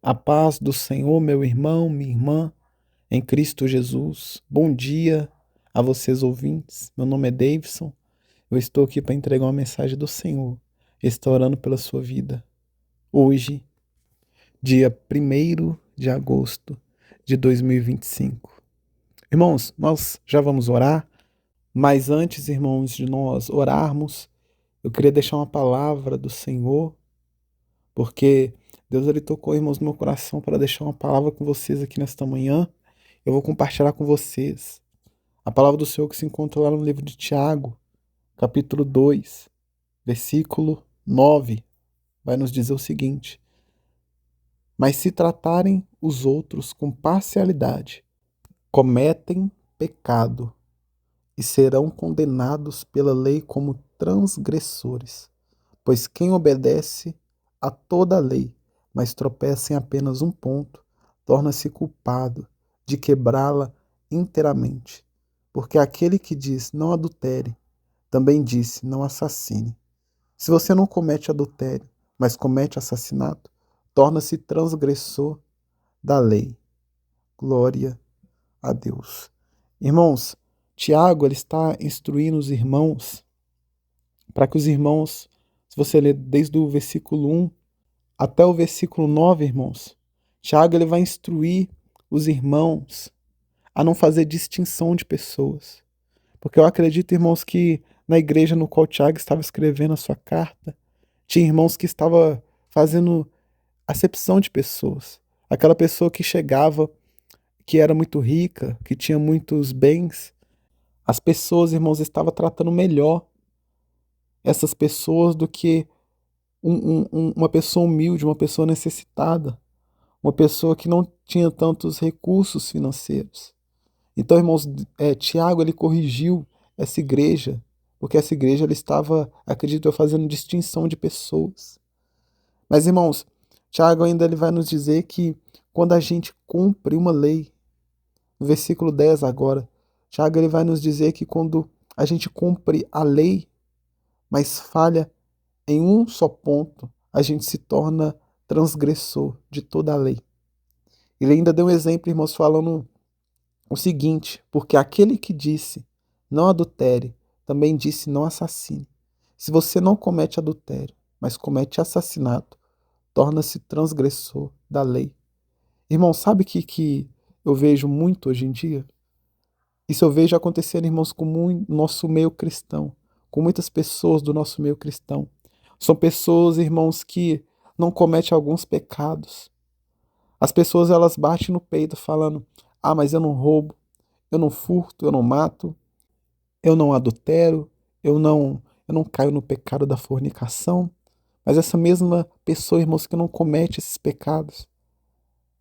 A paz do Senhor, meu irmão, minha irmã, em Cristo Jesus. Bom dia a vocês ouvintes. Meu nome é Davidson. Eu estou aqui para entregar uma mensagem do Senhor. Estou orando pela sua vida. Hoje, dia 1º de agosto de 2025. Irmãos, nós já vamos orar, mas antes, irmãos, de nós orarmos, eu queria deixar uma palavra do Senhor, porque Deus ele tocou, irmãos, no meu coração para deixar uma palavra com vocês aqui nesta manhã. Eu vou compartilhar com vocês a palavra do Senhor que se encontra lá no livro de Tiago, capítulo 2, versículo 9. Vai nos dizer o seguinte: Mas se tratarem os outros com parcialidade, cometem pecado e serão condenados pela lei como transgressores. Pois quem obedece a toda a lei, mas tropeça em apenas um ponto, torna-se culpado de quebrá-la inteiramente. Porque aquele que diz não adultere, também disse não assassine. Se você não comete adultério, mas comete assassinato, torna-se transgressor da lei. Glória a Deus. Irmãos, Tiago ele está instruindo os irmãos para que os irmãos, se você ler desde o versículo 1 até o versículo 9, irmãos, Tiago ele vai instruir os irmãos a não fazer distinção de pessoas. Porque eu acredito, irmãos, que na igreja no qual Tiago estava escrevendo a sua carta, tinha irmãos que estavam fazendo acepção de pessoas. Aquela pessoa que chegava, que era muito rica, que tinha muitos bens, as pessoas, irmãos, estavam tratando melhor essas pessoas do que uma pessoa humilde, uma pessoa necessitada, uma pessoa que não tinha tantos recursos financeiros. Então, irmãos, Tiago ele corrigiu essa igreja, porque essa igreja ela estava, acredito eu, fazendo distinção de pessoas. Mas, irmãos, Tiago ainda ele vai nos dizer que quando a gente cumpre uma lei, no versículo 10 agora, Tiago ele vai nos dizer que quando a gente cumpre a lei, mas falha em um só ponto, a gente se torna transgressor de toda a lei. Ele ainda deu um exemplo, irmãos, falando o seguinte: porque aquele que disse não adultere, também disse não assassine. Se você não comete adultério, mas comete assassinato, torna-se transgressor da lei. Irmão, sabe o que eu vejo muito hoje em dia? Isso eu vejo acontecer, irmãos, com nosso meio cristão, com muitas pessoas do nosso meio cristão. São pessoas, irmãos, que não cometem alguns pecados. As pessoas elas batem no peito falando: "Ah, mas eu não roubo, eu não furto, eu não mato, eu não adultero, eu não caio no pecado da fornicação". Mas essa mesma pessoa, irmãos, que não comete esses pecados,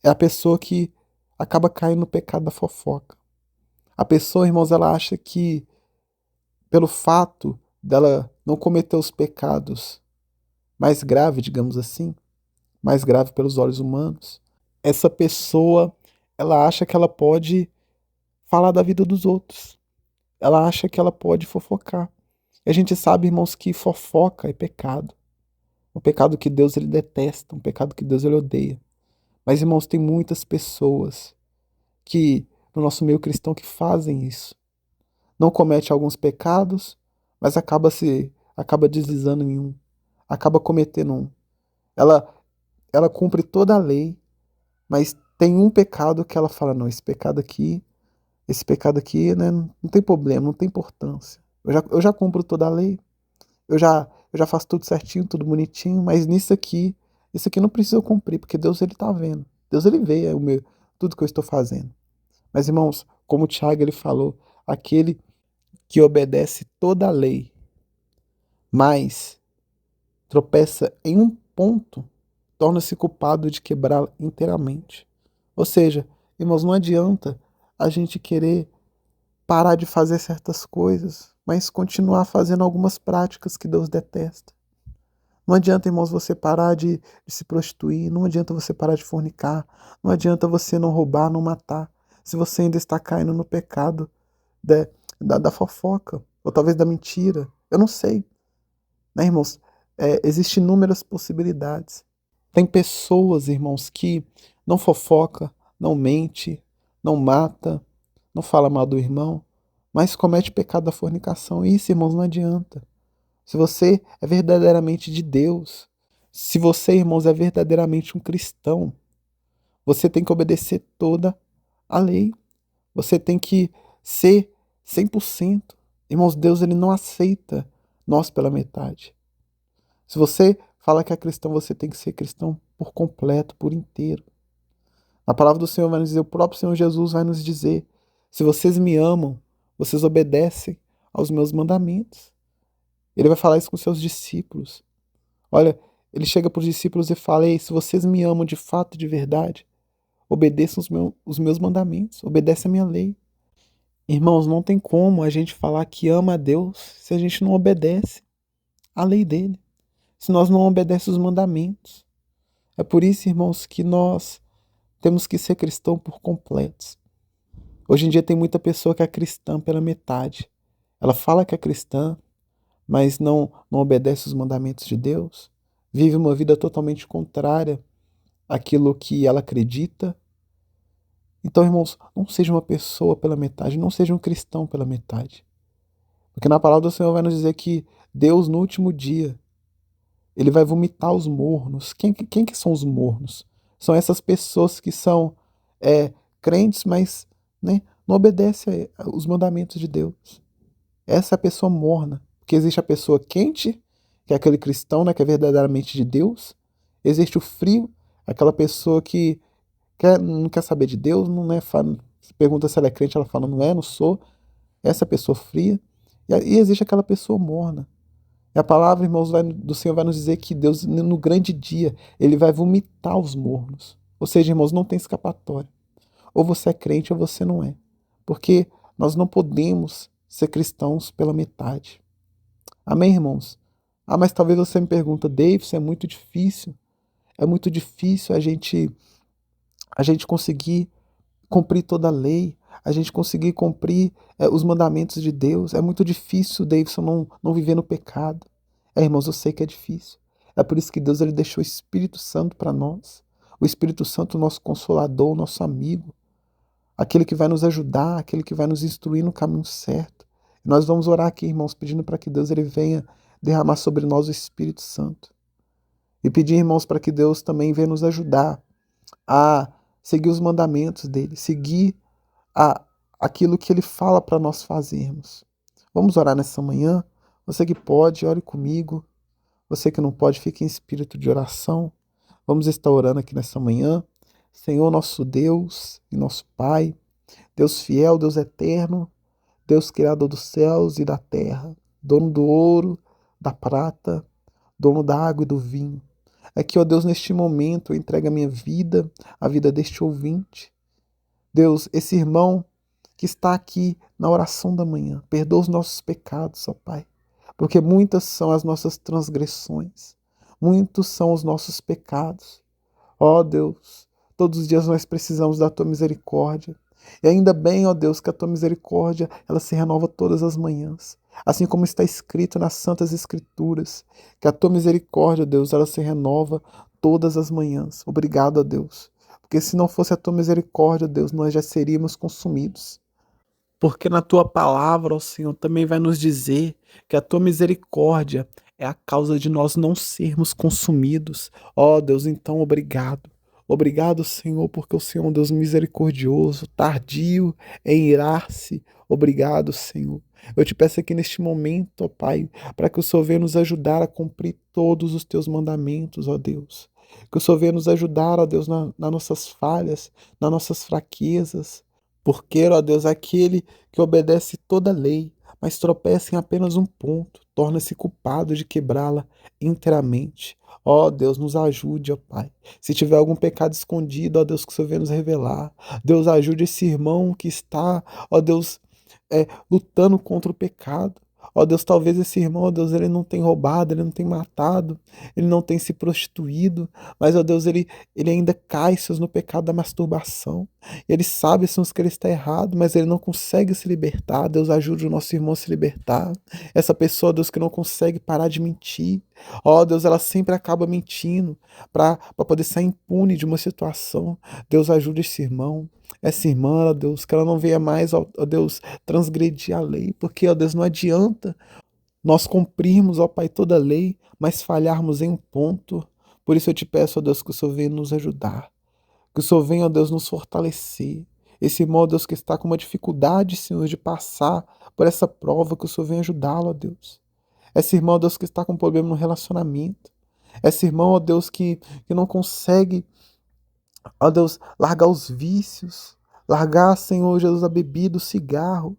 é a pessoa que acaba caindo no pecado da fofoca. A pessoa, irmãos, ela acha que pelo fato dela não cometer os pecados mais graves, digamos assim, mais grave pelos olhos humanos, essa pessoa, ela acha que ela pode falar da vida dos outros. Ela acha que ela pode fofocar. E a gente sabe, irmãos, que fofoca é pecado. Um pecado que Deus ele detesta, um pecado que Deus ele odeia. Mas, irmãos, tem muitas pessoas que no nosso meio cristão que fazem isso. Não comete alguns pecados, mas acaba deslizando em um, acaba cometendo um. Ela ela cumpre toda a lei, mas tem um pecado que ela fala: não, esse pecado aqui, né, não tem problema, não tem importância. Eu já cumpro toda a lei, eu já faço tudo certinho, tudo bonitinho, mas isso aqui não precisa eu cumprir, porque Deus ele tá vendo. Deus ele vê tudo que eu estou fazendo. Mas, irmãos, como o Tiago ele falou, aquele que obedece toda a lei, mas tropeça em um ponto, torna-se culpado de quebrá-la inteiramente. Ou seja, irmãos, não adianta a gente querer parar de fazer certas coisas, mas continuar fazendo algumas práticas que Deus detesta. Não adianta, irmãos, você parar de se prostituir, não adianta você parar de fornicar, não adianta você não roubar, não matar, se você ainda está caindo no pecado da, da fofoca, ou talvez da mentira, eu não sei, né, irmãos? Existem inúmeras possibilidades. Tem pessoas, irmãos, que não fofoca, não mente, não mata, não fala mal do irmão, mas comete o pecado da fornicação. E isso, irmãos, não adianta. Se você é verdadeiramente de Deus, se você, irmãos, é verdadeiramente um cristão, você tem que obedecer toda a lei. Você tem que ser 100%. Irmãos, Deus ele não aceita nós pela metade. Se você fala que é cristão, você tem que ser cristão por completo, por inteiro. A palavra do Senhor vai nos dizer, o próprio Senhor Jesus vai nos dizer: se vocês me amam, vocês obedecem aos meus mandamentos. Ele vai falar isso com seus discípulos. Olha, ele chega para os discípulos e fala: ei, se vocês me amam de fato e de verdade, obedeçam os meus mandamentos, obedecem a minha lei. Irmãos, não tem como a gente falar que ama a Deus se a gente não obedece à lei dele, se nós não obedecemos os mandamentos. É por isso, irmãos, que nós temos que ser cristão por completos. Hoje em dia tem muita pessoa que é cristã pela metade. Ela fala que é cristã, mas não obedece os mandamentos de Deus, vive uma vida totalmente contrária àquilo que ela acredita. Então, irmãos, não seja uma pessoa pela metade, não seja um cristão pela metade. Porque na palavra do Senhor vai nos dizer que Deus, no último dia, ele vai vomitar os mornos. Quem que são os mornos? São essas pessoas que são crentes, mas né, não obedecem os mandamentos de Deus. Essa é a pessoa morna. Porque existe a pessoa quente, que é aquele cristão, né, que é verdadeiramente de Deus. Existe o frio, aquela pessoa que não quer saber de Deus, não é, se pergunta se ela é crente, ela fala, não é, não sou. Essa é a pessoa fria. E existe aquela pessoa morna. E a palavra, irmãos, do Senhor vai nos dizer que Deus, no grande dia, ele vai vomitar os mornos. Ou seja, irmãos, não tem escapatória. Ou você é crente ou você não é. Porque nós não podemos ser cristãos pela metade. Amém, irmãos? Ah, mas talvez você me pergunta, Davidson, é muito difícil. É muito difícil a gente conseguir cumprir toda a lei, a gente conseguir cumprir os mandamentos de Deus. É muito difícil, Davidson, não viver no pecado. Irmãos, eu sei que é difícil. É por isso que Deus ele deixou o Espírito Santo para nós. O Espírito Santo, nosso consolador, nosso amigo. Aquele que vai nos ajudar, aquele que vai nos instruir no caminho certo. E nós vamos orar aqui, irmãos, pedindo para que Deus ele venha derramar sobre nós o Espírito Santo. E pedir, irmãos, para que Deus também venha nos ajudar a seguir os mandamentos dele, seguir aquilo que ele fala para nós fazermos. Vamos orar nessa manhã? Você que pode, ore comigo. Você que não pode, fique em espírito de oração. Vamos estar orando aqui nessa manhã. Senhor, nosso Deus e nosso Pai, Deus fiel, Deus eterno, Deus criador dos céus e da terra, dono do ouro, da prata, dono da água e do vinho. É que, ó Deus, neste momento eu entrego a minha vida, a vida deste ouvinte. Deus, esse irmão que está aqui na oração da manhã, perdoa os nossos pecados, ó Pai, porque muitas são as nossas transgressões, muitos são os nossos pecados. Ó Deus, todos os dias nós precisamos da Tua misericórdia. E ainda bem, ó Deus, que a Tua misericórdia, ela se renova todas as manhãs. Assim como está escrito nas Santas Escrituras, que a Tua misericórdia, Deus, ela se renova todas as manhãs. Obrigado, ó Deus. Porque se não fosse a Tua misericórdia, Deus, nós já seríamos consumidos. Porque na Tua palavra, ó Senhor, também vai nos dizer que a Tua misericórdia é a causa de nós não sermos consumidos. Ó Deus, então obrigado. Obrigado, Senhor, porque o Senhor é um Deus misericordioso, tardio em irar-se. Obrigado, Senhor. Eu te peço aqui neste momento, ó Pai, para que o Senhor venha nos ajudar a cumprir todos os Teus mandamentos, ó Deus. Que o Senhor venha nos ajudar, ó Deus, nas nossas falhas, nas nossas fraquezas. Porque, ó Deus, aquele que obedece toda a lei, mas tropeça em apenas um ponto, torna-se culpado de quebrá-la inteiramente. Ó Deus, nos ajude, ó Pai. Se tiver algum pecado escondido, ó Deus, que o Senhor venha nos revelar. Deus, ajude esse irmão que está, ó Deus, lutando contra o pecado. Ó Deus, talvez esse irmão, ó Deus, ele não tem roubado, ele não tem matado, ele não tem se prostituído, mas, ó Deus, ele ainda cai, Senhor, no pecado da masturbação. Ele sabe, Senhor, que ele está errado, mas ele não consegue se libertar. Deus, ajude o nosso irmão a se libertar. Essa pessoa, Deus, que não consegue parar de mentir. Ó Deus, ela sempre acaba mentindo para poder sair impune de uma situação. Deus, ajude esse irmão. Essa irmã, ó Deus, que ela não venha mais, ó Deus, transgredir a lei, porque, ó Deus, não adianta nós cumprirmos, ó Pai, toda a lei, mas falharmos em um ponto. Por isso eu te peço, ó Deus, que o Senhor venha nos ajudar, que o Senhor venha, ó Deus, nos fortalecer. Esse irmão, ó Deus, que está com uma dificuldade, Senhor, de passar por essa prova, que o Senhor venha ajudá-lo, ó Deus. Essa irmã, ó Deus, que está com problema no relacionamento. Essa irmã, ó Deus, que não consegue, ó Deus, largar os vícios, largar, Senhor Jesus, a bebida, o cigarro.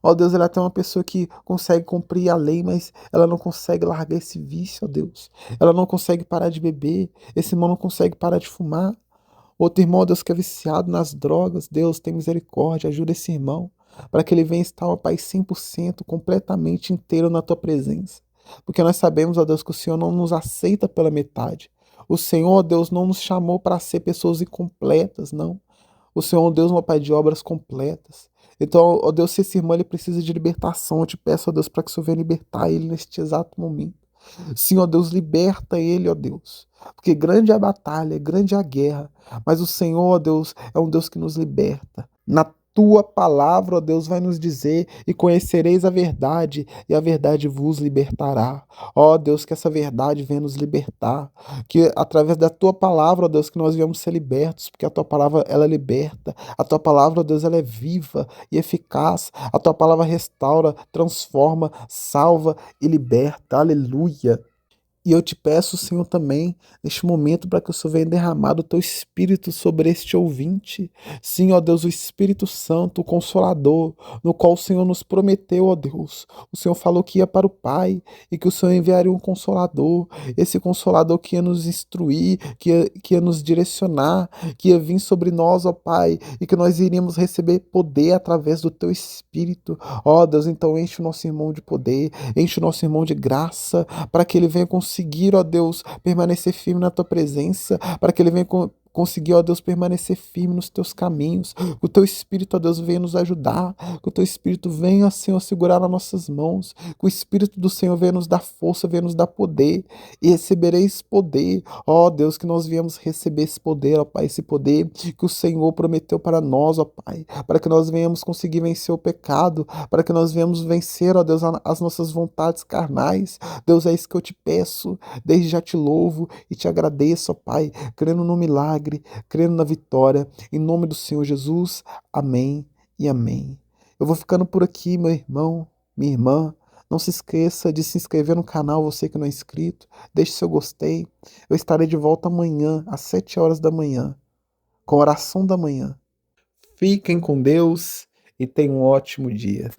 Ó Deus, ela é até uma pessoa que consegue cumprir a lei, mas ela não consegue largar esse vício, ó Deus. Ela não consegue parar de beber, esse irmão não consegue parar de fumar. Outro irmão, ó Deus, que é viciado nas drogas, Deus, tem misericórdia, ajuda esse irmão, para que ele venha estar, ó Pai, 100%, completamente inteiro na tua presença. Porque nós sabemos, ó Deus, que o Senhor não nos aceita pela metade. O Senhor, ó Deus, não nos chamou para ser pessoas incompletas, não. O Senhor é um Deus, meu Pai, de obras completas. Então, ó Deus, se esse irmão ele precisa de libertação, eu te peço, ó Deus, para que o Senhor venha libertar ele neste exato momento. Sim, ó Deus, liberta ele, ó Deus. Porque grande é a batalha, grande é a guerra. Mas o Senhor, ó Deus, é um Deus que nos liberta. Na tua palavra, ó Deus, vai nos dizer: e conhecereis a verdade, e a verdade vos libertará. Ó Deus, que essa verdade venha nos libertar. Que através da tua palavra, ó Deus, que nós venhamos ser libertos, porque a tua palavra, ela liberta. A tua palavra, ó Deus, ela é viva e eficaz. A tua palavra restaura, transforma, salva e liberta. Aleluia. E eu te peço, Senhor, também, neste momento, para que o Senhor venha derramar o teu Espírito sobre este ouvinte. Sim, ó Deus, o Espírito Santo, o Consolador, no qual o Senhor nos prometeu, ó Deus. O Senhor falou que ia para o Pai e que o Senhor enviaria um Consolador. Esse Consolador que ia nos instruir, que ia nos direcionar, que ia vir sobre nós, ó Pai, e que nós iríamos receber poder através do teu Espírito. Ó Deus, então enche o nosso irmão de poder, enche o nosso irmão de graça, para que ele venha conseguir, ó Deus, permanecer firme na tua presença, para que ele venha conseguir, ó Deus, permanecer firme nos teus caminhos. Que o teu Espírito, ó Deus, venha nos ajudar. Que o teu Espírito venha, Senhor, segurar nas nossas mãos. Que o Espírito do Senhor venha nos dar força, venha nos dar poder. E recebereis poder. Ó Deus, que nós viemos receber esse poder, ó Pai, esse poder que o Senhor prometeu para nós, ó Pai. Para que nós venhamos conseguir vencer o pecado. Para que nós venhamos vencer, ó Deus, as nossas vontades carnais. Deus, é isso que eu te peço. Desde já te louvo e te agradeço, ó Pai, crendo no milagre, crendo na vitória. Em nome do Senhor Jesus, amém e amém. Eu vou ficando por aqui, meu irmão, minha irmã. Não se esqueça de se inscrever no canal, você que não é inscrito. Deixe seu gostei. Eu estarei de volta amanhã, às 7 horas da manhã, com a oração da manhã. Fiquem com Deus e tenham um ótimo dia.